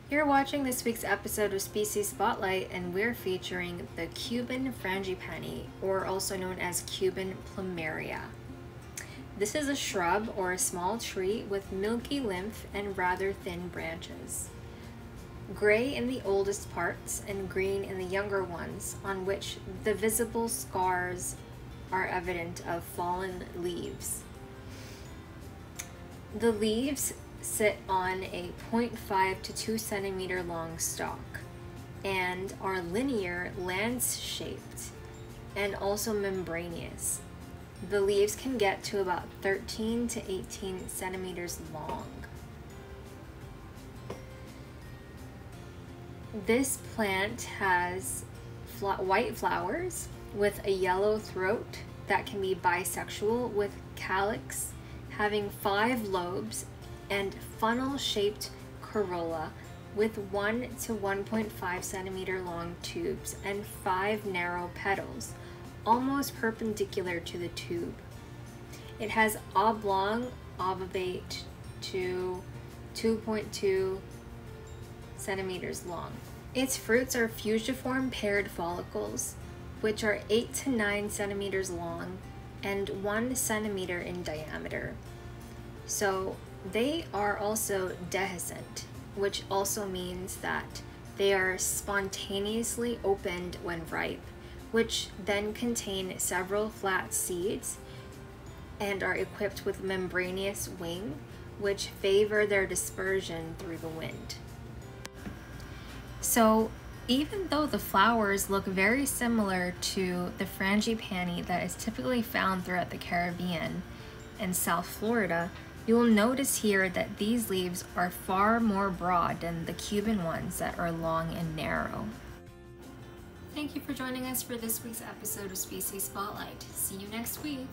You're watching this week's episode of Species Spotlight, and we're featuring the Cuban Frangipani, or also known as Cuban Plumeria. This is a shrub or a small tree with milky lymph and rather thin branches. Gray in the oldest parts and green in the younger ones, on which the visible scars are evident of fallen leaves. The leaves sit on a 0.5 to 2 centimeter long stalk and are linear, lance-shaped, and also membranous. The leaves can get to about 13 to 18 centimeters long. This plant has white flowers with a yellow throat that can be bisexual, with calyx having 5 lobes and funnel-shaped corolla with 1 to 1.5 centimeter long tubes and 5 narrow petals, almost perpendicular to the tube. It has oblong ovate to 2.2 centimeters long. Its fruits are fusiform paired follicles, which are 8 to 9 centimeters long and 1 centimeter in diameter. So they are also dehiscent, which also means that they are spontaneously opened when ripe, which then contain several flat seeds and are equipped with membranous wing, which favor their dispersion through the wind. So even though the flowers look very similar to the frangipani that is typically found throughout the Caribbean and South Florida, you will notice here that these leaves are far more broad than the Cuban ones that are long and narrow. Thank you for joining us for this week's episode of Species Spotlight. See you next week.